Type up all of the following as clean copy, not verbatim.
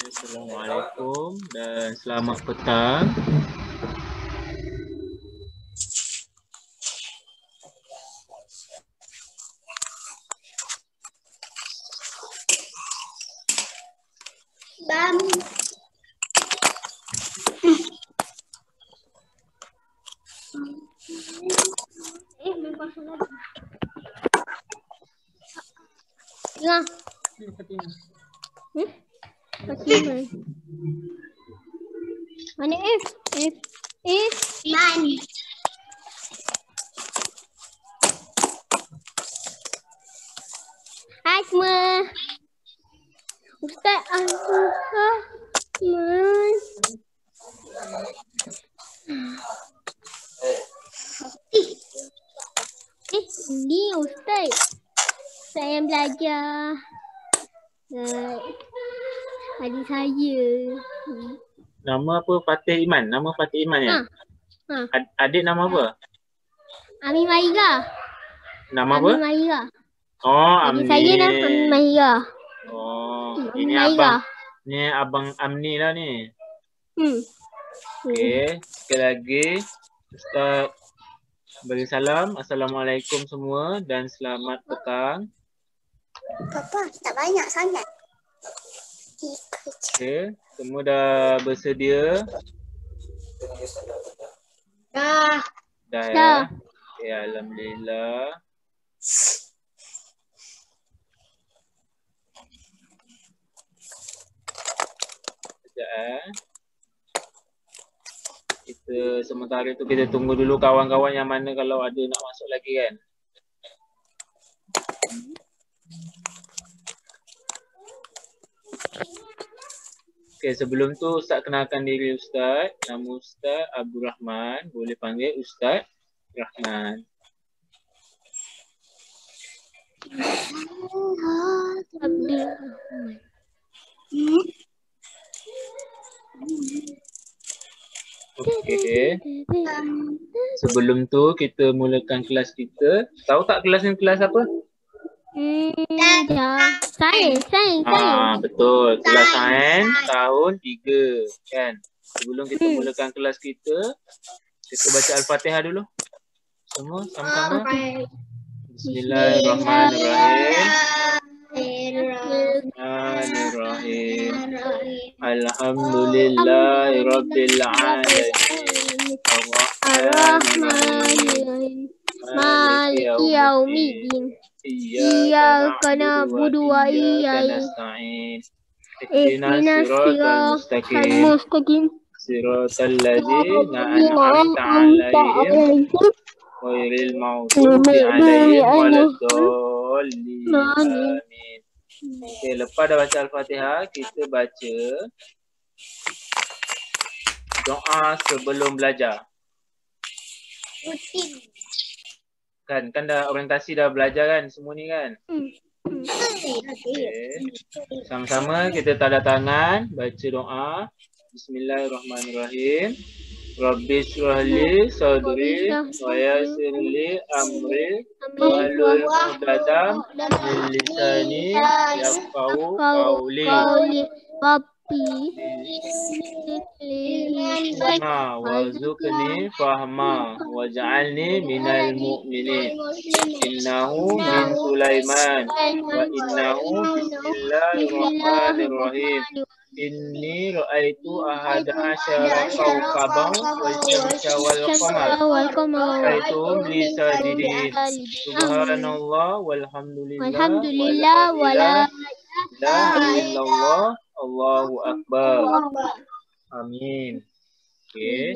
Assalamualaikum dan selamat petang. Tengah. Fatimah. Mana F? F. Man. Asma. Ustaz Ahmad. Ni Ustaz. Saya belajar. Adik saya. Nama apa? Fatih Iman. Nama Fatih Iman ya? Adik nama apa? Amin Mahira. Nama apa? Amin Mahira. Oh, Adik Amni. saya nama Amin Mahira. Oh, Amin ini Mahira. abang Amni lah ni. Hmm. Okey, sekali lagi Ustaz bagi salam. Assalamualaikum semua dan selamat petang. Papa, tak banyak sangat. Okey, semua dah bersedia? Dah. Dah ya? Okey, alhamdulillah. Sekejap Kita sementara tu kita tunggu dulu kawan-kawan yang mana kalau ada nak masuk lagi kan. Okey, sebelum tu Ustaz kenalkan diri Ustaz. Nama Ustaz Abdul Rahman. Boleh panggil Ustaz Rahman. Abdul. Okey. Sebelum tu kita mulakan kelas kita. Tahu tak kelas ni kelas apa? Sains. Betul. Kelas sains tahun 3 kan. Sebelum kita mulakan kelas kita baca Al-Fatihah dulu. Semua sama-sama. Bismillahirrahmanirrahim. Alhamdulillahirabbil alamin. Ar-Rahmanir-Rahim. Maliki yaumiddin. Iyyaka na'budu wa iyyaka nasta'in. Ihdinas siratal mustaqim. Siratal ladzina an'amta 'alaihim ghairil maghdubi 'alaihim waladdallin. Amin. Okey, lepas dah baca Al-Fatihah, kita baca doa sebelum belajar. Kan dah orientasi dah belajar kan semua ni kan? Okay. Sama-sama kita tanda tangan, baca doa. Bismillahirrahmanirrahim. Rabbi syrahli sadri wa yassir li amri wahlul 'uqdatam min lisani yafqahu qawli. Warzuqni fahma waj'alni minal mu'minin. Innahu min Sulaiman wa innahu bismillahirrahmanirrahim. Inni ra'aitu ahada asyara kawkaban wal syamsa wal qamar ra'aituhum li sajidin. Subhanallah walhamdulillah wa la ilaha illallah Allahu akbar. Amin. Okey.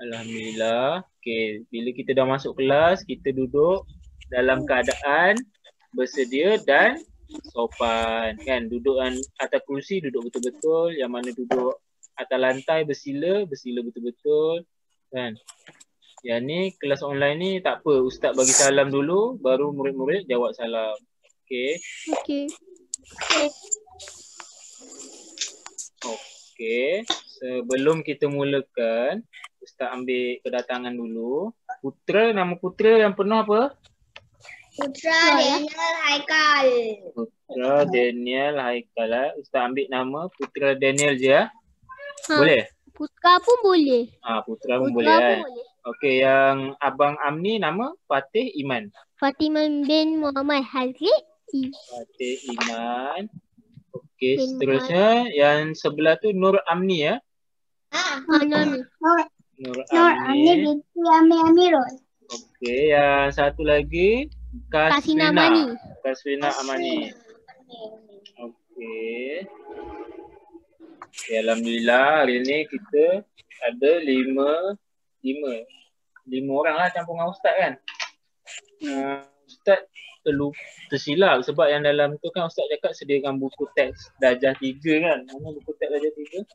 Alhamdulillah. Okey, bila kita dah masuk kelas, kita duduk dalam keadaan bersedia dan sopan kan. Duduk atas kerusi duduk betul-betul, yang mana duduk atas lantai bersila betul-betul kan. Yang ni kelas online ni tak apa, ustaz bagi salam dulu baru murid-murid jawab salam. Okey. Okey, sebelum kita mulakan, ustaz ambil kedatangan dulu. Nama putera yang penuh apa? Putra Daniel Haikal. Putra Daniel Haikal. Ustaz ambil nama Putra Daniel je ya. Boleh? Putra pun boleh. Putra pun boleh. Okey, yang Abang Amni nama Fatih Iman. Fatimah bin Muhammad Hazri. Fatih Iman. Okey, seterusnya yang sebelah tu Nur Amni ya. Nur Amni binti Amirul. Okey, yang satu lagi Kasrina Amani. Okey. Okay, alhamdulillah hari ni kita ada lima orang lah campur dengan Ustaz kan. Ustaz tersilap sebab yang dalam tu kan Ustaz cakap sediakan buku teks darjah 3 kan. Mana buku teks darjah 3?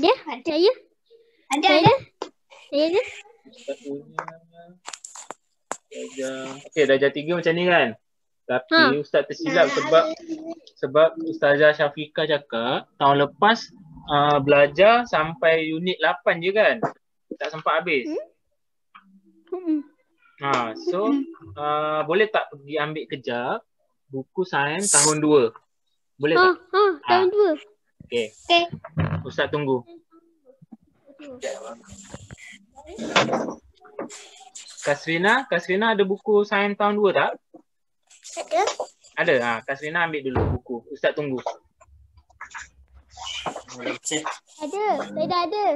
Ada? Saya? Ada? Ustaz punya darjah 3 macam ni kan. Tapi Ustaz tersilap sebab Ustazah Syafiqah cakap tahun lepas belajar sampai unit 8 je kan. Tak sempat habis. So boleh tak pergi ambil kejap buku sains tahun 2? Boleh tak? Tahun 2. Okey. Ustaz tunggu. Kasrina ada buku sains tahun 2 tak? Ada. Kasrina ambil dulu buku. Ustaz tunggu. Ada. Saya dah ada.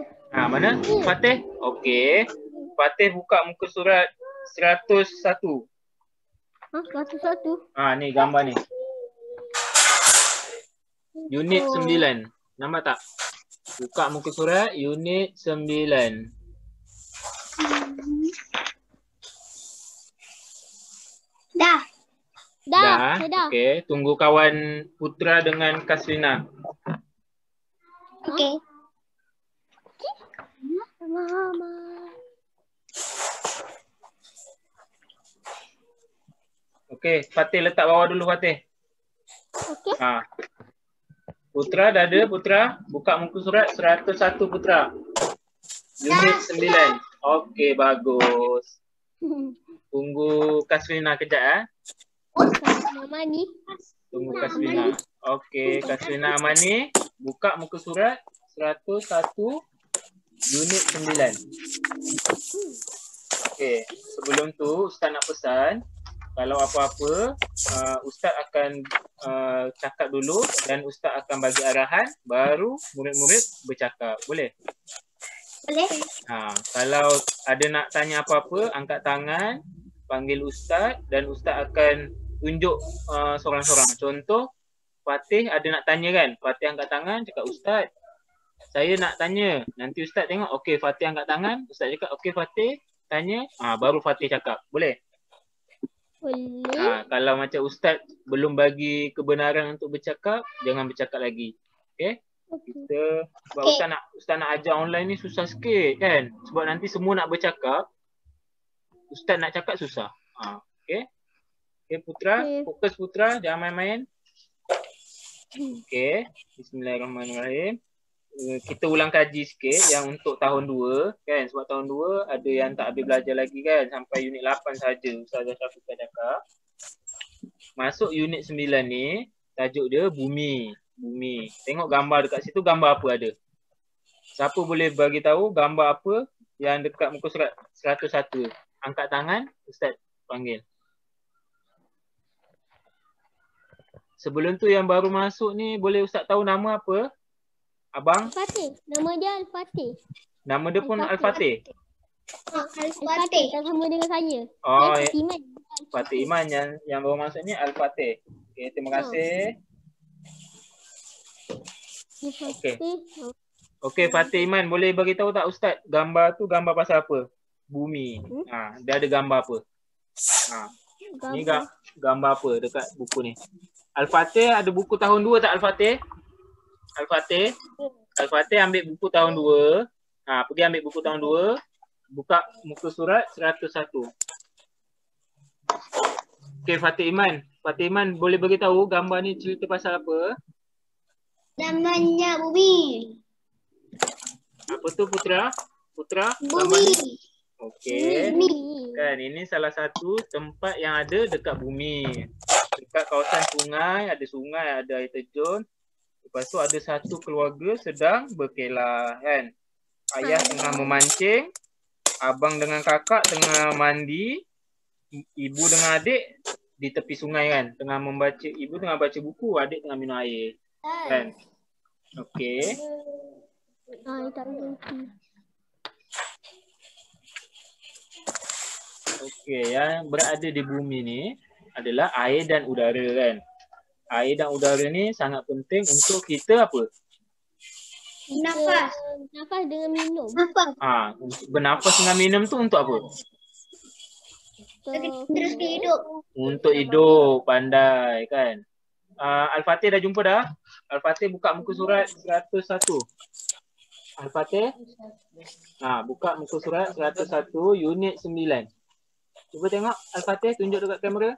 Mana? Fatih? Okey. Fatih buka muka surat 101. 101? Ni gambar ni. Unit 9. Nampak tak? Buka muka surat unit 9. Dah. Okey, tunggu kawan Putra dengan Kasrina. Okey. Okey, Fatih letak bawah dulu Fatih. Okey. Putra dah ada Putra, buka muka surat 101 Putra. Unit 9. Okey, bagus. Tunggu Kasrina kejap Amani. Tunggu Kasrina. Okey, Kasrina Amani buka muka surat 101 unit 9. Okey, sebelum tu Ustaz nak pesan kalau apa-apa Ustaz akan cakap dulu dan Ustaz akan bagi arahan baru murid-murid bercakap. Boleh? Boleh. Kalau ada nak tanya apa-apa, angkat tangan, panggil Ustaz dan Ustaz akan tunjuk seorang-seorang. Contoh, Fatih ada nak tanya kan? Fatih angkat tangan, cakap Ustaz, saya nak tanya. Nanti Ustaz tengok, okey Fatih angkat tangan, Ustaz cakap, okey Fatih tanya, baru Fatih cakap. Boleh? Boleh. Kalau macam Ustaz belum bagi kebenaran untuk bercakap, jangan bercakap lagi. Okey? Kita sebab Ustaz nak ajar online ni susah sikit kan? Sebab nanti semua nak bercakap, Ustaz nak cakap susah. Okey? Okey Putra, fokus Putra, jangan main-main. Okey, bismillahirrahmanirrahim. Kita ulang kaji sikit yang untuk tahun 2 kan, sebab tahun 2 ada yang tak habis belajar lagi kan, sampai unit 8 saja Ustazah Syafiqah cakap. Masuk unit 9 ni, tajuk dia bumi. Tengok gambar dekat situ, gambar apa ada? Siapa boleh bagi tahu gambar apa yang dekat muka surat 101? Angkat tangan, Ustaz panggil. Sebelum tu yang baru masuk ni, boleh Ustaz tahu nama apa? Abang? Al-Fatih. Nama dia Al-Fatih. Nama dia pun Al-Fatih? Al-Fatih. Tak sama dengan saya. Fatih Iman. Fatih Iman yang baru masuk ni Al-Fatih. Okey, terima kasih. Okey, Fatih Iman, boleh bagi tahu tak Ustaz, gambar tu gambar pasal apa? Bumi. Dia ada gambar apa? Ni gambar apa dekat buku ni? Al-Fatih ada buku tahun 2 tak Al-Fatih? Al-Fatih ambil buku tahun 2. Pergi ambil buku tahun 2. Buka muka surat 101. Okey, Fatih Iman boleh bagi tahu gambar ni cerita pasal apa? Namanya bumi. Apa tu Putra? Bumi. Okey. Bumi. Kan ini salah satu tempat yang ada dekat bumi. Dekat kawasan sungai, ada air terjun. Lepas tu ada satu keluarga sedang berkelah kan. Ayah tengah memancing, abang dengan kakak tengah mandi, ibu dengan adik di tepi sungai kan. Ibu tengah baca buku, adik tengah minum air. Kan? Okey. Tak berhenti. Okey, yang berada di bumi ni adalah air dan udara kan. Air dan udara ni sangat penting untuk kita apa? Nafas. Nafas dengan minum. Nafas. Untuk bernafas dengan minum tu untuk apa? Terus hidup. Untuk hidup, pandai kan. Al-Fatih dah jumpa dah? Al-Fatih buka muka surat 101. Al-Fatih. Buka muka surat 101 unit 9. Cuba tengok Al-Fatih, tunjuk dekat kamera.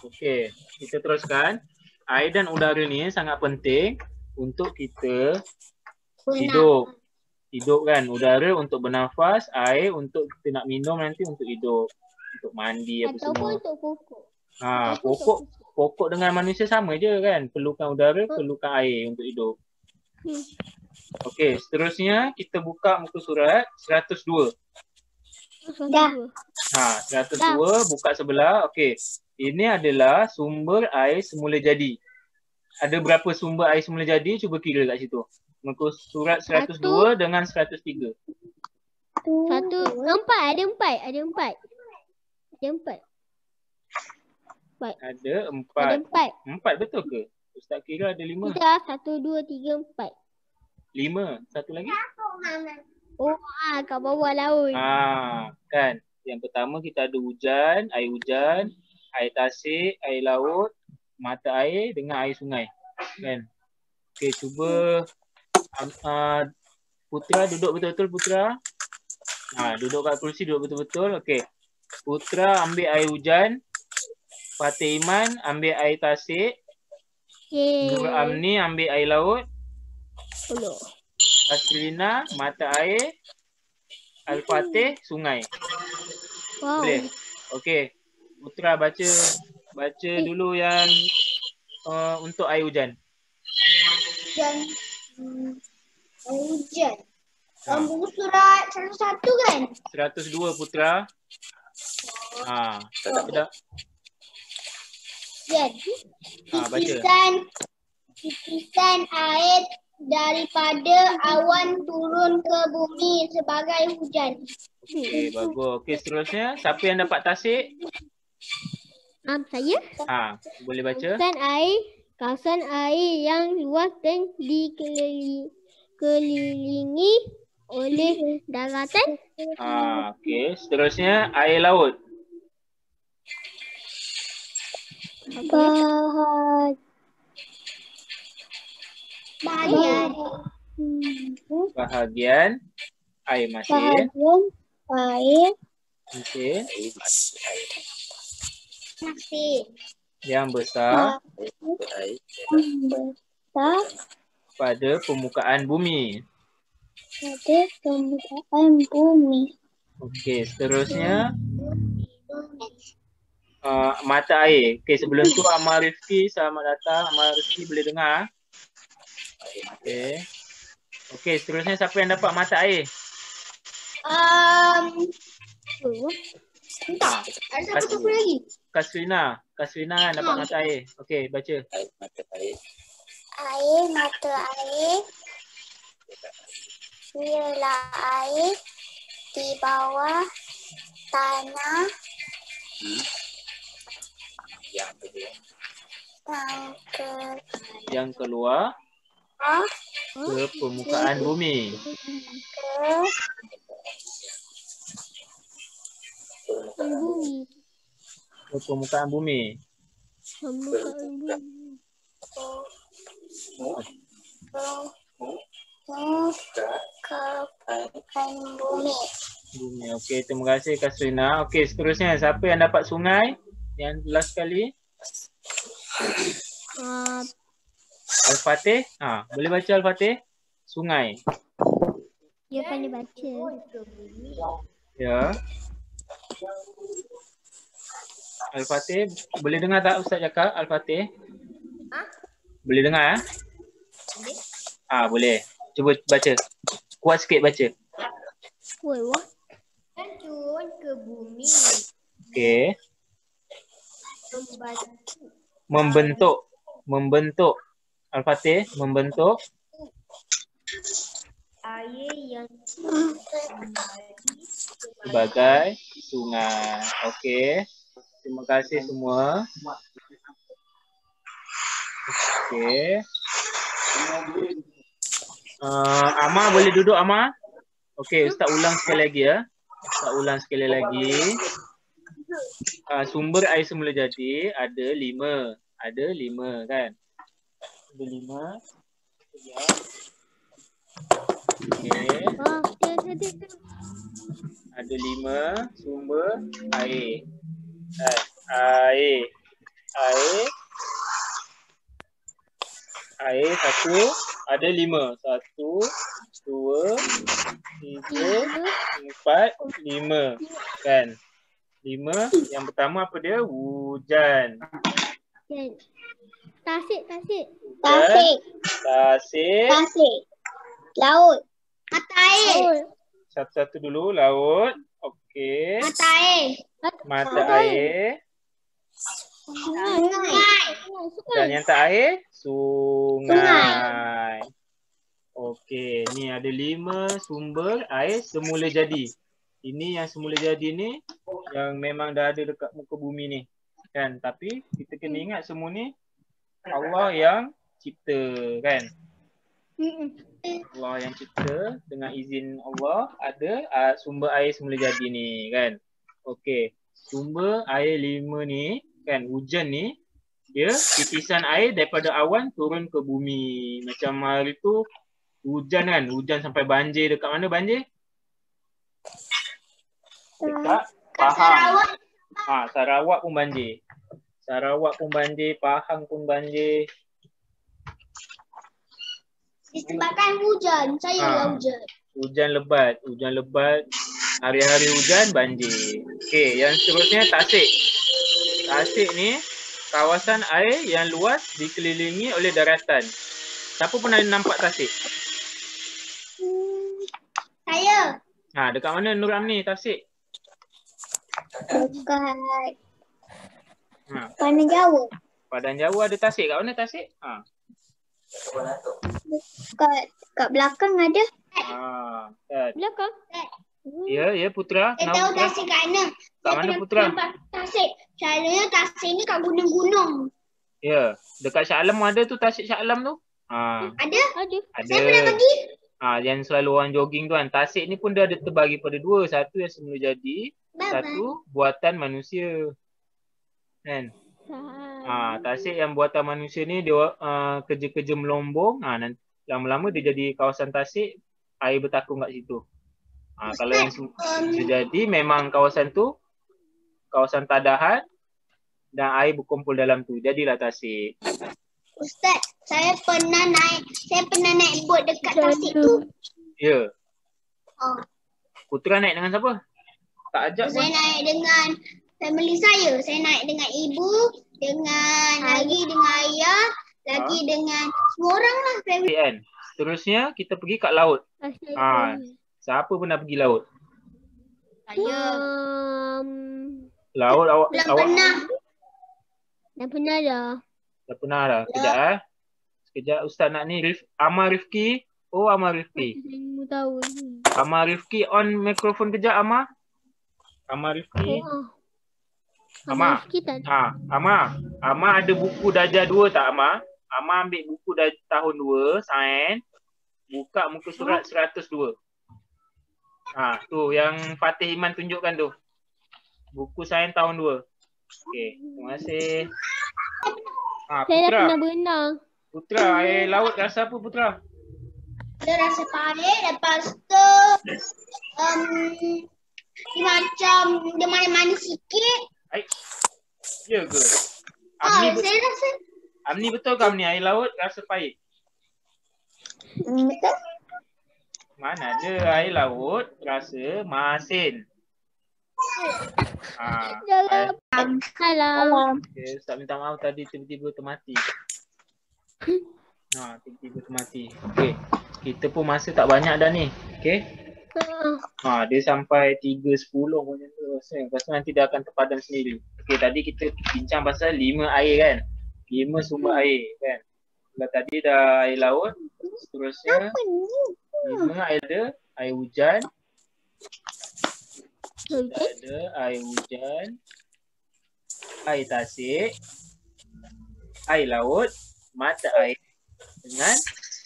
Okey, kita teruskan. Air dan udara ni sangat penting untuk kita hidup. Hidup kan, udara untuk bernafas, air untuk kita nak minum nanti untuk hidup. Untuk mandi apa semua. Ataupun untuk pokok. Pokok dengan manusia sama je kan. Perlukan udara, perlukan air untuk hidup. Okey, seterusnya kita buka muka surat 102. Dah. 102 buka sebelah. Okey. Ini adalah sumber air semula jadi. Ada berapa sumber air semula jadi? Cuba kira kat situ. Muka surat 102 dengan 103. Empat. Ada empat. Ada 4. 4 betul ke? Ustaz kira ada 5. Sudah 1, 2, 3, 4. 5. Satu lagi? Kat bawah laut. Kan. Yang pertama kita ada hujan, air tasik, air laut, mata air dengan air sungai. Kan? Okey, cuba Putra duduk betul-betul Putra. Duduk kat kerusi, duduk betul-betul. Okey. Putra ambil air hujan. Fatih Iman ambil air tasik. Nur Amni ambil air laut. Tasrina mata air. Al-Fatih sungai. Wow. Boleh? Okey. Putra baca dulu yang untuk air hujan. Hujan. Buku surat 101 kan? 102 Putra. Sudah. Baca. Titisan air daripada awan turun ke bumi sebagai hujan. Okey, bagus. Okey, seterusnya siapa yang dapat tasik? Saya. Boleh baca. Kawasan air yang luas dan dikelilingi oleh daratan. Okey, seterusnya air laut. Bahagian air masin. Yang besar pada permukaan bumi. Okey, seterusnya mata air. Okey, sebelum tu Amal Rifki, selamat datang. Amal Rifki boleh dengar? Okey, seterusnya siapa yang dapat mata air? Ada satu lagi. Kasrina kan dapat mata air. Okey, baca. Mata air ialah air di bawah tanah yang keluar ke permukaan bumi. Ke permukaan bumi. Okey, terima kasih Kasrina. Okey, seterusnya siapa yang dapat sungai? Yang last kali. Al-Fatih. Boleh baca Al-Fatih? Sungai. Dia pandai baca. Ya. Al-Fatih, boleh dengar tak Ustaz cakap Al-Fatih? Boleh dengar? Boleh. Cuba baca. Kuat sikit baca. Woi, wah. Turun ke bumi. Okey. Membentuk. Al-Fatih, membentuk Air yang sebagai sungai. Okey. Terima kasih semua. Okey. Amar boleh duduk Amar? Okey, Ustaz ulang sekali lagi ya. Ustaz ulang sekali lagi. Sumber air semula jadi ada 5. Ada 5 kan? Ada 5. Ya. Okey. Ada 5 sumber air. Air satu ada 5. 1, 2, 3, 4, 5 kan? 5. Yang pertama apa dia? Hujan. Tasik. Laut. Mata air. Satu-satu dulu. Laut. Okey. Mata air. Sungai. Dan yang terakhir sungai. Okey, ni ada 5 sumber air semula jadi. Ini yang semula jadi ni yang memang dah ada dekat muka bumi ni. Kan? Tapi kita kena ingat semua ni Allah yang cipta kan? Allah yang cipta, dengan izin Allah ada sumber air semula jadi ni kan? Okey, sumber air 5 ni kan, hujan ni dia titisan air daripada awan turun ke bumi. Macam hari tu hujan kan, hujan sampai banjir. Dekat mana banjir? Dekat Pahang. Sarawak pun banjir. Pahang pun banjir. Disebabkan hujan. Hujan. Hujan lebat. Hari-hari hujan banjir. Okey, yang seterusnya Tasik. Tasik ni kawasan air yang luas dikelilingi oleh daratan. Siapa pernah nampak Tasik? Saya. Dekat mana Nur Amni Tasik? Dekat Padang Jawa. Padang Jawa ada Tasik. Kat mana Tasik? Kat belakang ada. Kan. Belakang. Ya Putra. Saya tahu Tasik kat mana. Kat mana Putra? Tasik. Selalunya Tasik ni kat gunung-gunung. Ya, dekat Shah Alam ada tu, Tasik Shah Alam tu. Ada. Ada. Saya pernah pergi. Yang selalu orang jogging tu kan. Tasik ni pun dia ada terbagi pada 2. Satu yang semula jadi, satu buatan manusia. Kan? Tasik yang buatan manusia ni dia kerja-kerja melombong. Nanti lama-lama dia jadi kawasan Tasik, air bertakung kat situ. Kalau yang jadi memang kawasan tu kawasan tadahan dan air berkumpul dalam tu. Jadilah Tasik. Ustaz, saya pernah naik bot dekat Tasik tu. Ya. Putra naik dengan siapa? Tak ajak pun. Saya naik dengan family saya. Saya naik dengan ibu, dengan ayah, lagi dengan semua orang lah family. Kan? Seterusnya kita pergi kat laut. Siapa pernah pergi laut? Saya. Laut awak pernah. Dah pernah dah. Dah pernah dah. Sekejap Ustaz nak ni Amar Rifki. Amar Rifki. Saya tahu. Amar Rifki on mikrofon kejap Amar. Amar Rifki. Amar. Amar ada buku darjah 2 tak Amar? Amar ambil buku tahun 2 sains. Buka muka surat 102. Tu yang Fatih Iman tunjukkan tu. Buku sains tahun 2. Okey, terima kasih. Saya dah pernah berenang. Putra, air laut rasa apa Putra? Dia rasa pahit, lepas tu dia macam dia manis-manis sikit. Ya ke? Saya rasa Amni betul ke Amni air laut rasa pahit? betul. Mana ada air laut rasa masin. Salam. Okay, Ustaz minta maaf tadi tiba-tiba termati. Tiba-tiba termati. Okey. Kita pun masa tak banyak dah ni. Okey. Dia sampai 3.10 macam tu. Lepas tu nanti dia akan terpadam sendiri. Okey, tadi kita bincang pasal 5 air kan. 5 sumber air kan. Kalau tadi dah air laut, seterusnya 5 air hujan. Ada air hujan, air tasik, air laut, mata air dengan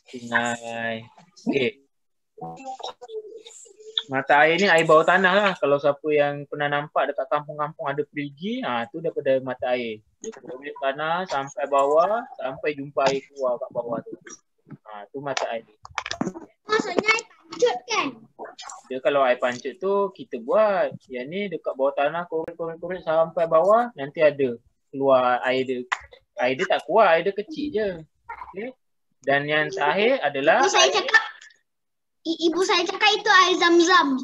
sungai. Okey. Mata air ni air bawah tanah lah. Kalau siapa yang pernah nampak dekat kampung-kampung ada perigi, tu daripada mata air. Dia turun tanah sampai bawah, sampai jumpa air keluar kat bawah tu. Tu mata air. Maksudnya air pancut kan? Dia kalau air pancut tu kita buat. Yang ni dekat bawah tanah korek sampai bawah, nanti ada keluar air dia. Air dia tak kuat, air dia kecil je. Okay. Dan yang terakhir adalah Ibu saya cakap itu air zam-zam.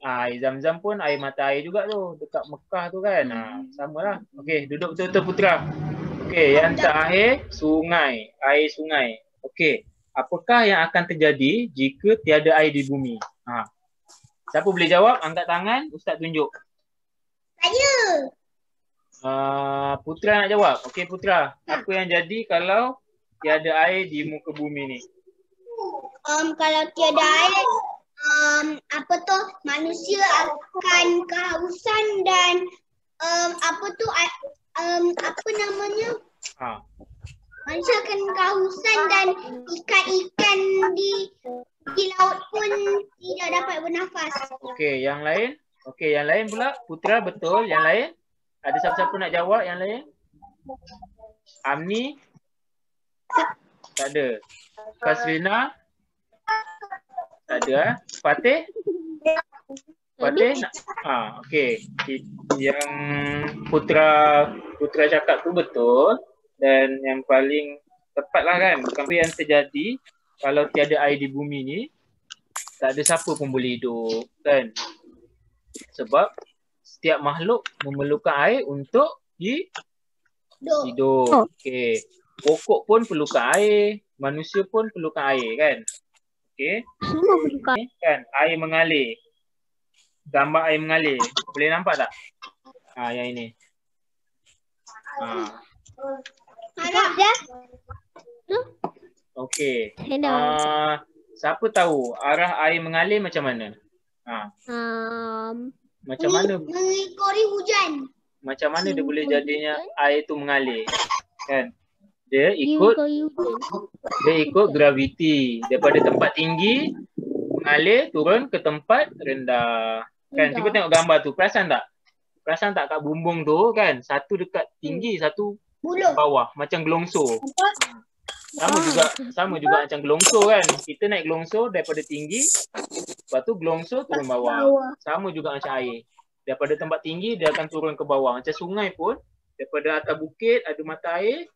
Air zam-zam pun air mata air juga tu. Dekat Mekah tu kan. Samalah. Okey, duduk betul-betul Putra. Okey, yang terakhir sungai. Air sungai. Okey. Apakah yang akan terjadi jika tiada air di bumi? Siapa boleh jawab? Angkat tangan, Ustaz tunjuk. Saya. Putra nak jawab. Okey Putra. Apa yang jadi kalau tiada air di muka bumi ni? Kalau tiada air, manusia akan kehausan dan manusia akan kehausan dan ikan-ikan di laut pun tidak dapat bernafas. Okey, yang lain? Okey, yang lain pula. Putra betul. Yang lain? Ada siapa-siapa nak jawab yang lain? Amni? Tak ada. Kasrina? Tak ada. Fatih? Fatih? Okey. Yang Putra cakap tu betul. Dan yang paling tepat lah kan. Apa yang terjadi kalau tiada air di bumi ni, tak ada siapa pun boleh hidup kan. Sebab setiap makhluk memerlukan air untuk hidup. Okey. Pokok pun perlukan air, manusia pun perlukan air kan. Okey. Semua perlukan. Kan air mengalir. Gambar air mengalir. Boleh nampak tak? Yang ini. Harap dia. Okey. Siapa tahu arah air mengalir macam mana? Macam mana? Mengikori hujan. Macam mana dia boleh jadinya air tu mengalir? Kan? Dia ikut graviti. Daripada tempat tinggi mengalir turun ke tempat rendah. Kan? Cuba tengok gambar tu. Perasan tak? Perasan tak kat bumbung tu kan? Satu dekat tinggi, satu bawah. Macam gelongso. Sama juga macam gelongso kan. Kita naik gelongso daripada tinggi. Lepas tu gelongso turun bawah. Sama juga macam air. Daripada tempat tinggi dia akan turun ke bawah. Macam sungai pun daripada atas bukit ada mata air.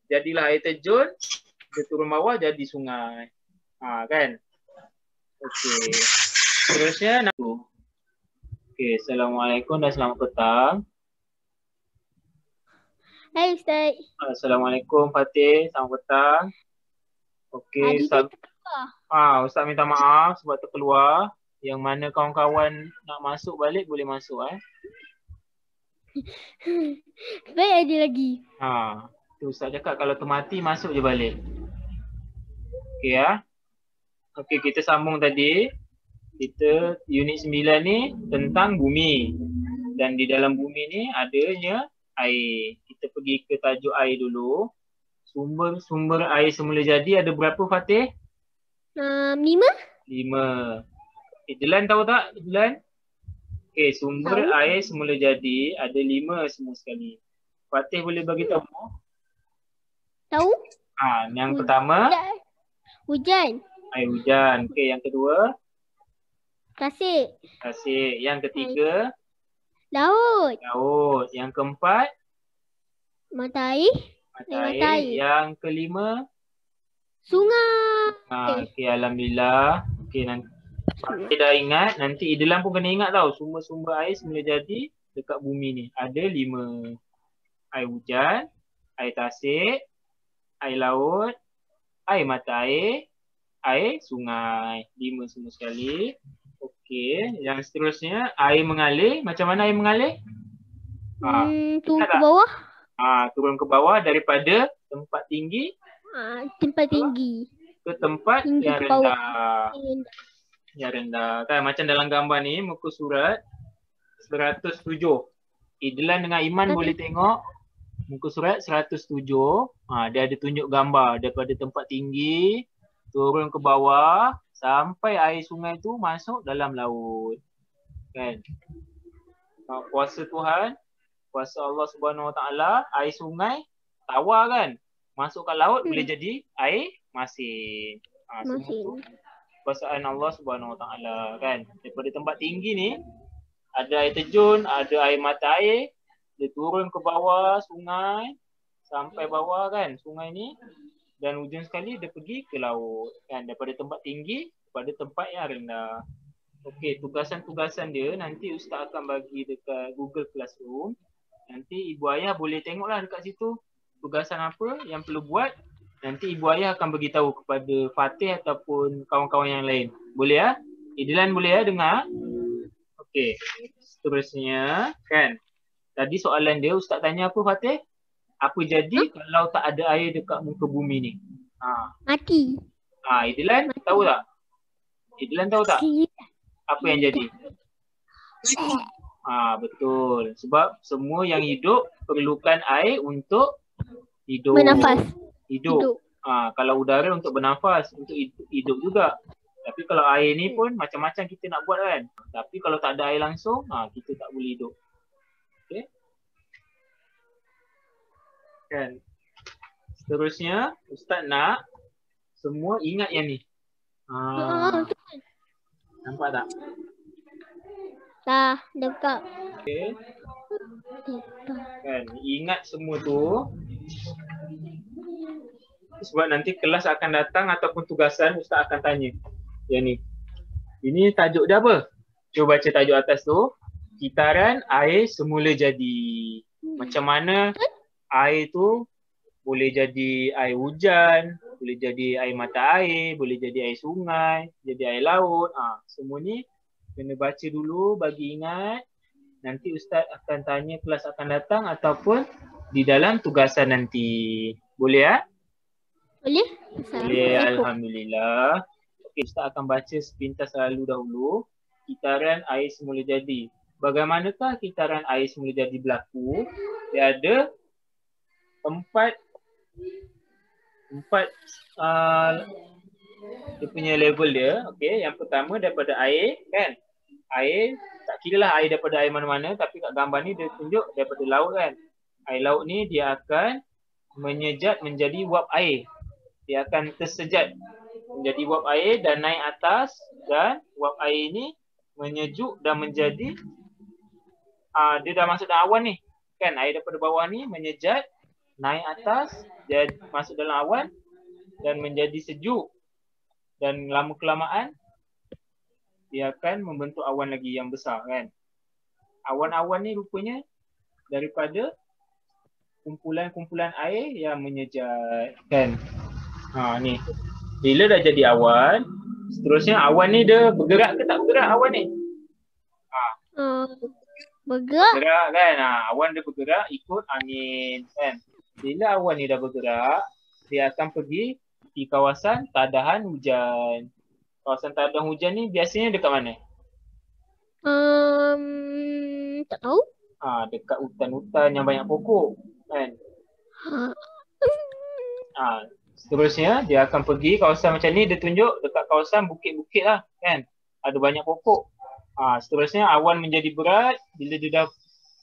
Jadilah air terjun. Dia turun bawah jadi sungai. Kan? Okey. Terusnya okey. Assalamualaikum dan selamat petang. Hai Ustaz. Assalamualaikum Fatih. Selamat petang. Okey. Ustaz minta maaf sebab terkeluar. Yang mana kawan-kawan nak masuk balik boleh masuk Baik ada lagi. Tu Ustaz cakap kalau termati masuk je balik. Okey ya. Okey, kita sambung tadi. Kita unit 9 ni tentang bumi. Dan di dalam bumi ni adanya air. Kita pergi ke tajuk air dulu. Sumber air semula jadi ada berapa Fatih? 5. 5. Dilan tahu tak? Dilan? Okey, sumber air semula jadi ada 5 semua sekali. Fatih boleh bagi tahu? Tahu? Yang pertama hujan. Air hujan. Okey, yang kedua Tasik. Yang ketiga Laut. Yang keempat Mata air. Yang kelima Sungai. Okey, alhamdulillah. Okey, nanti dah ingat, nanti Idlan pun kena ingat tau, sumber-sumber air semula jadi dekat bumi ni. Ada 5. Air hujan, air tasik, air laut, air mata air sungai. 5 semua sekali. Okey, yang seterusnya air mengalir. Macam mana air mengalir? Turun ke bawah. Turun ke bawah daripada tempat tinggi Tempat tinggi. ke tempat Tinggi yang ke bawah. rendah. Yang rendah. Kan macam dalam gambar ni, muka surat 107. Idlan dengan Iman boleh tengok muka surat 107. Dia ada tunjuk gambar daripada tempat tinggi turun ke bawah sampai air sungai tu masuk dalam laut. Kan? Kuasa Tuhan, kuasa Allah Subhanahu Wa Taala, air sungai tawar kan, masuk ke laut boleh jadi air masin. Semua tu kuasaan Allah Subhanahu Wa Taala kan. Daripada tempat tinggi ni ada air terjun, ada air mata air, dia turun ke bawah sungai sampai bawah kan sungai ni, dan hujung sekali dia pergi ke laut kan, daripada tempat tinggi kepada tempat yang rendah. Okey, tugasan-tugasan dia nanti Ustaz akan bagi dekat Google Classroom. Nanti ibu ayah boleh tengoklah dekat situ tugasan apa yang perlu buat. Nanti ibu ayah akan beritahu kepada Fatih ataupun kawan-kawan yang lain. Boleh ya? Idlan boleh ya dengar? Okey. Seterusnya kan. Tadi soalan dia Ustaz tanya apa Fatih? Apa jadi kalau tak ada air dekat muka bumi ni? Mati. Idlan tahu tak? Idlan tahu tak? Apa yang jadi? Betul. Sebab semua yang hidup perlukan air untuk hidup. Bernafas. Hidup. Kalau udara untuk bernafas, untuk hidup juga. Tapi kalau air ni pun macam-macam kita nak buat kan. Tapi kalau tak ada air langsung, kita tak boleh hidup. Okay. Kan. Seterusnya, Ustaz nak semua ingat yang ni. Nampak tak? Dah, dekat. Okay. Kan, ingat semua tu. Sebab nanti kelas akan datang ataupun tugasan Ustaz akan tanya yang ni. Ini tajuk dia apa? Cuba baca tajuk atas tu. Kitaran air semula jadi. Macam mana air tu boleh jadi air hujan, boleh jadi air mata air, boleh jadi air sungai, jadi air laut. Semua ni kena baca dulu bagi ingat. Nanti Ustaz akan tanya kelas akan datang ataupun di dalam tugasan nanti. Boleh ya? Boleh? Boleh, alhamdulillah. Okey, Ustaz akan baca sepintas lalu dahulu. Kitaran air semula jadi. Bagaimanakah kitaran air semula jadi berlaku? Dia ada empat dia punya level dia. Okey, yang pertama daripada air kan. Air tak kira lah air daripada air mana-mana, tapi kat gambar ni dia tunjuk daripada laut kan. Air laut ni dia akan menyejat menjadi wap air. Dia akan tersejat menjadi wap air dan naik atas, dan wap air ini menyejuk dan menjadi dia dah masuk dalam awan ni kan. Air daripada bawah ni menyejat, naik atas, jadi masuk dalam awan dan menjadi sejuk, dan lama kelamaan dia akan membentuk awan lagi yang besar kan. Awan-awan ni rupanya daripada kumpulan-kumpulan air yang menyejat kan. Ni. Bila dah jadi awan, seterusnya awan ni dia bergerak ke tak bergerak awan ni? Bergerak. Bergerak kan. Awan dia bergerak ikut angin kan. Bila awan ni dah bergerak, dia akan pergi di kawasan tadahan hujan. Kawasan tadahan hujan ni biasanya dekat mana? Tak tahu. Dekat hutan-hutan yang banyak pokok kan. Seterusnya dia akan pergi kawasan macam ni, dia tunjuk dekat kawasan bukit-bukit lah kan. Ada banyak pokok. Seterusnya awan menjadi berat. Bila dia dah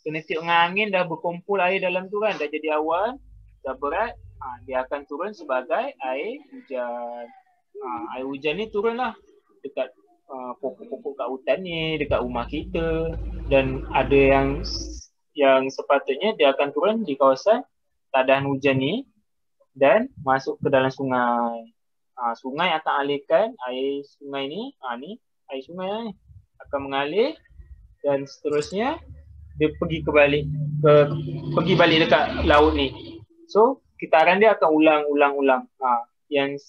kena tiup dengan angin, dah berkumpul air dalam tu kan, dah jadi awan, dah berat, dia akan turun sebagai air hujan. Air hujan ni turunlah dekat pokok-pokok kat hutan ni, dekat rumah kita, dan ada yang sepatutnya dia akan turun di kawasan tadahan hujan ni dan masuk ke dalam sungai. Sungai akan alirkan air sungai ni, ni air sungai lah ni akan mengalir dan seterusnya dia pergi pergi balik dekat laut ni. So kitaran dia akan ulang. Yang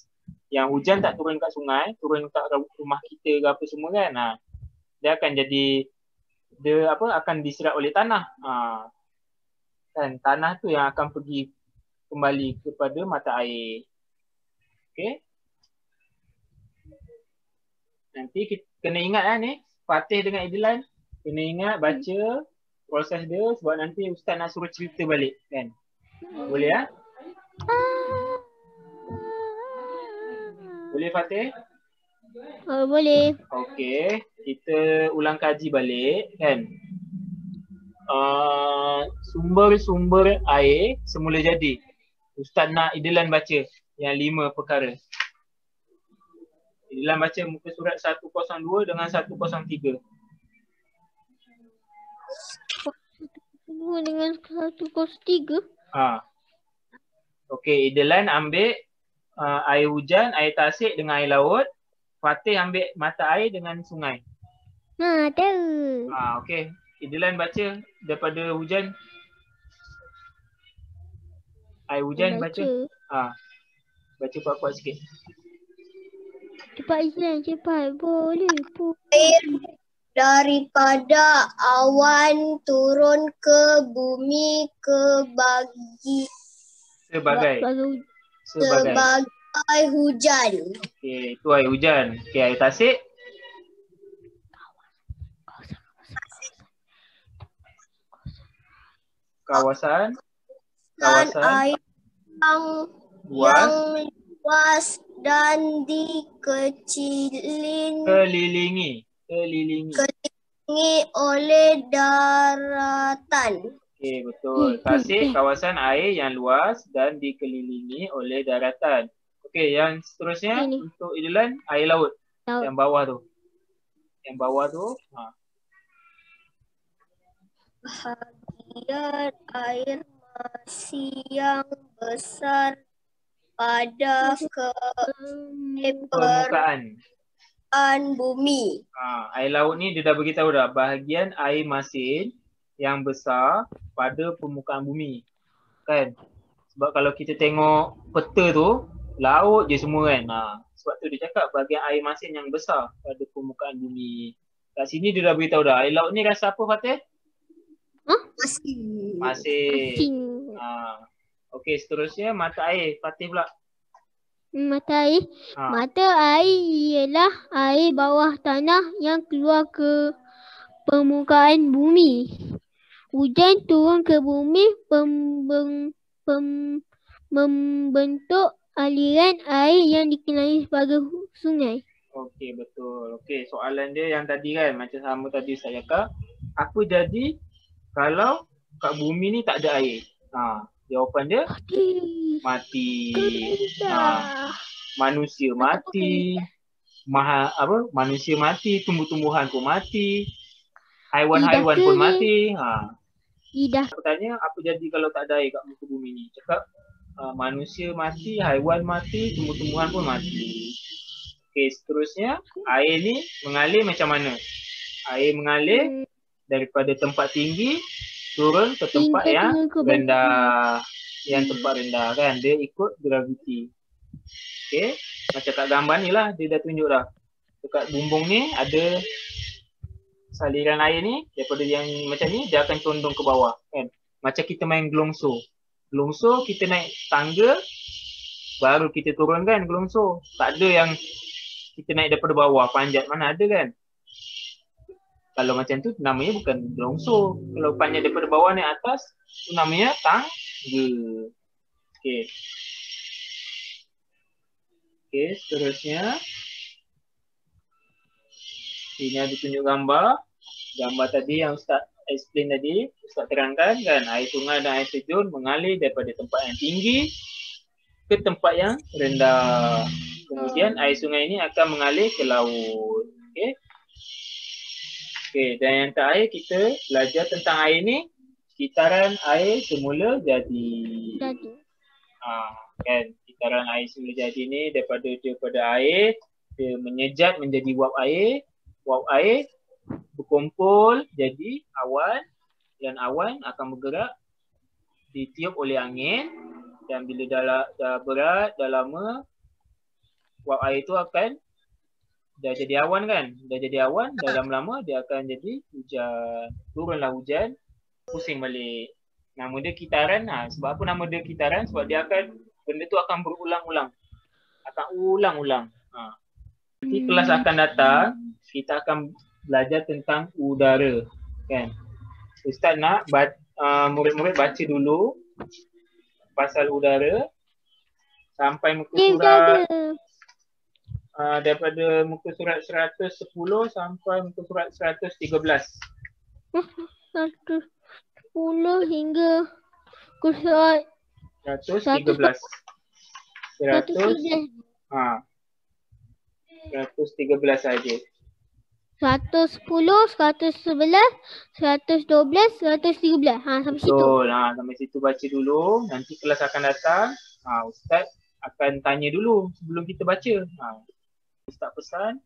hujan tak turun kat sungai, turun kat rumah kita ke apa semua kan. Dia akan jadi akan diserap oleh tanah. Dan tanah tu yang akan pergi kembali kepada mata air. Okey. Nanti kita kena ingat ni, Fatih dengan Idlan kena ingat baca proses dia sebab nanti ustaz nak suruh cerita balik kan. Boleh ya? Boleh Fatih? Boleh. Okey, kita ulang kaji balik kan. Sumber-sumber air semula jadi. Ustaz nak Idlan baca yang 5 perkara. Idlan baca muka surat 102 dengan 103. Dengan 103. Okey, Idlan ambil air hujan, air tasik dengan air laut. Fatih ambil mata air dengan sungai. Tahu. Okey, Idlan baca daripada hujan. Air hujan baca. Baca kuat-kuat sikit. Cepat Idlan, cepat. Boleh. Air daripada awan turun ke bumi sebagai hujan. Okey, itu air hujan. Okey, air tasik. Kawasan Air yang luas dan dikelilingi oleh daratan. Okey, betul. Tasik kawasan air yang luas dan dikelilingi oleh daratan. Okey, yang seterusnya ini untuk Idlan air laut. Yang bawah tu. Bahagian air masih yang besar pada permukaan bumi. Air laut ni dia dah beritahu dah, bahagian air masin yang besar pada permukaan bumi. Kan? Sebab kalau kita tengok peta tu, laut je semua kan. Sebab tu dia cakap bahagian air masin yang besar pada permukaan bumi. Kat sini dia dah beritahu dah. Air laut ni rasa apa Fatih? Masin. Okey, seterusnya mata air. Fatih pula. Mata air. Mata air ialah air bawah tanah yang keluar ke permukaan bumi. Hujan turun ke bumi membentuk aliran air yang dikenali sebagai sungai. Okey, betul. Okey, soalan dia yang tadi kan, macam sama tadi saya cakap. Apa jadi kalau kat bumi ni tak ada air? Jawapan dia mati. Manusia mati. Manusia mati, tumbuh-tumbuhan pun mati. Haiwan-haiwan pun mati. Pertanyaan apa jadi kalau tak ada air kat muka bumi ni? Cakap manusia mati, haiwan mati, tumbuh-tumbuhan pun mati. Okey, seterusnya air ni mengalir macam mana? Air mengalir daripada tempat tinggi turun ke tempat yang rendah. Yang tempat rendah kan, dia ikut graviti. Okey, macam kat gambar ni lah dia dah tunjuk dah. Dekat bumbung ni ada saliran air ni, daripada yang macam ni dia akan condong ke bawah kan. Macam kita main gelongso. Gelongso kita naik tangga baru kita turun kan gelongso. Tak ada yang kita naik daripada bawah panjat, mana ada kan. Kalau macam tu namanya bukan gelongso. Kalau panjat daripada bawah naik atas tu namanya tangga. Okey. Okey, seterusnya ini ada tunjuk gambar. Gambar tadi yang Ustaz explain tadi, Ustaz terangkan kan, air sungai dan air terjun mengalir daripada tempat yang tinggi ke tempat yang rendah. Kemudian air sungai ini akan mengalir ke laut. Okey. Okey, dan yang terakhir kita belajar tentang air ni, sekitaran air semula jadi. Kan kitaran air semula jadi ni daripada air dia menyejat menjadi wap air berkumpul jadi awan dan awan akan bergerak ditiup oleh angin dan bila dah berat dah lama wap air tu akan dah jadi awan kan, dah lama-lama dia akan jadi hujan, turunlah hujan, pusing balik. Nama dia kitaran. Sebab apa nama dia kitaran? Sebab dia akan, benda tu akan berulang-ulang, akan ulang-ulang. Nanti kelas akan datang, kita akan belajar tentang udara, kan? Ustaz nak murid-murid baca dulu pasal udara sampai muka surat daripada muka surat 110 sampai muka surat 113. 110 hingga muka surat 113. 113 saja. 110, 111, 112, 113. Sampai situ. Betul. Sampai situ baca dulu. Nanti kelas akan datang. Ustaz akan tanya dulu sebelum kita baca. Ustaz pesan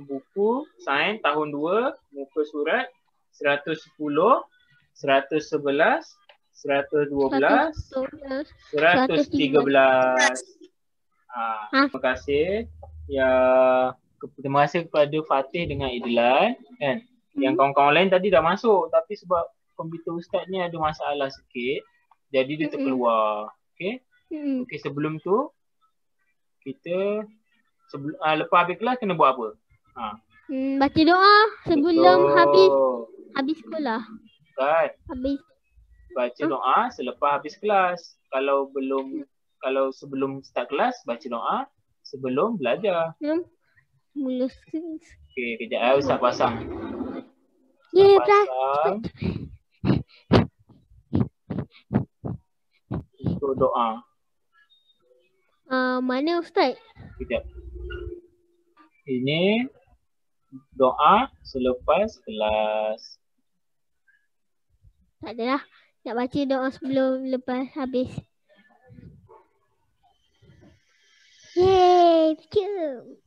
buku sains tahun 2 muka surat 110, 111, 112, 113. Terima kasih. Terima kasih kepada Fatih dengan Idlan, kan. Yang kawan-kawan lain tadi dah masuk tapi sebab komputer Ustaz ni ada masalah sikit jadi dia terkeluar. Okey. Okey, sebelum tu kita lepas habis kelas kena buat apa? Baca doa sebelum habis sekolah. Kan? Habis baca doa selepas habis kelas. Kalau sebelum start kelas baca doa sebelum belajar. Mula. Okey, kejap Ustaz pasang. Pasang. Untuk doa. Mana Ustaz? Kejap. Ini doa selepas kelas. Tak adalah. Nak baca doa sebelum lepas habis. Yeay, cute.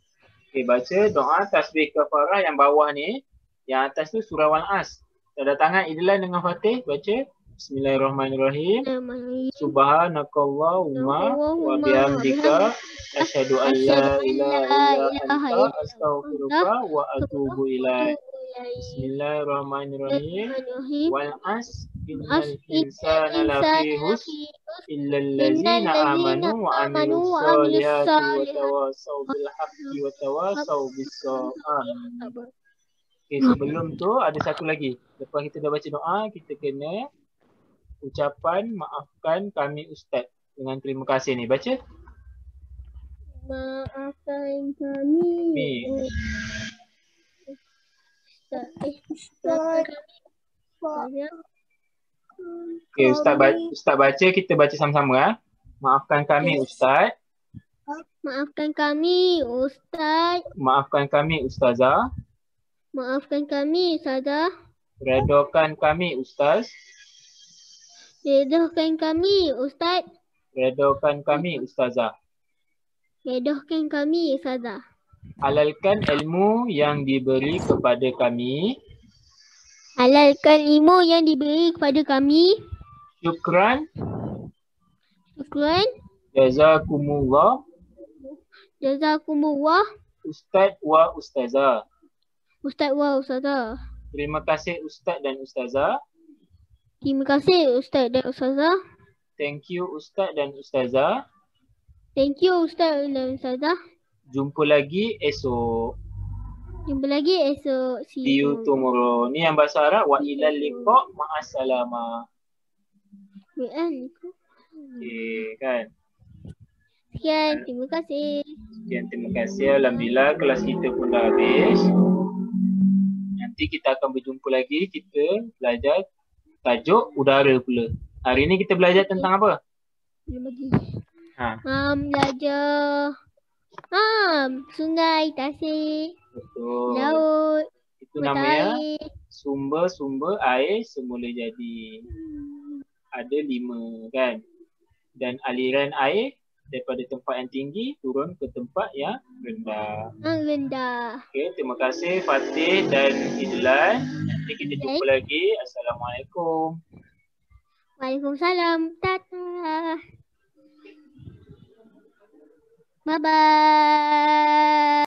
Okey, baca doa tasbih kafarah yang bawah ni. Yang atas tu surah Al-As. Tanda tangan Idlan dengan Fatih baca. Bismillahirrahmanirrahim. Subhanakallahumma wa bihamdika asyhadu an la ilaha illa anta astaghfiruka wa atubu ilaik. Bismillahirrahmanirrahim. Wal 'asr innal insana lafi khusr illa allazina amanu wa amilus solihati wa tawasaw bil haqqi wa tawasaw bis sabr. Okey, sebelum tu ada satu lagi. Lepas kita dah baca doa, kita kena ucapan maafkan kami Ustaz dengan terima kasih ni. Baca. Maafkan kami Ustaz. Okey, Ustaz baca, kita baca sama-sama. Maafkan kami Ustaz. Maafkan kami Ustaz. Maafkan kami Ustazah. Maafkan kami Ustazah. Redokan kami Ustaz. Redohkan kami Ustaz. Redokan kami Ustazah. Redohkan kami Ustazah. Halalkan ilmu yang diberi kepada kami. Halalkan ilmu yang diberi kepada kami. Syukran. Syukran. Jazakumullah. Jazakumullah. Ustaz wa Ustazah. Ustaz wa Ustazah. Terima kasih Ustaz dan Ustazah. Terima kasih Ustaz dan Ustazah. Thank you Ustaz dan Ustazah. Thank you Ustaz dan Ustazah. Jumpa lagi esok. Jumpa lagi esok. See you tomorrow. Ni yang bahasa Arab. Wa ilal liqa ma'assalamah. Okay, kan? Sekian, terima kasih. Sekian, terima kasih. Alhamdulillah kelas kita pun dah habis. Nanti kita akan berjumpa lagi. Kita belajar tajuk udara pula. Hari ni kita belajar tentang apa? Belajar sungai, tasik, betul. laut, itu namanya sumber-sumber air semula jadi. Ada 5 kan? dan aliran air daripada tempat yang tinggi turun ke tempat yang rendah. Rendah. Okey, terima kasih Fatih dan Idlan. Nanti kita jumpa lagi. Assalamualaikum. Waalaikumsalam. Tata. Bye-bye.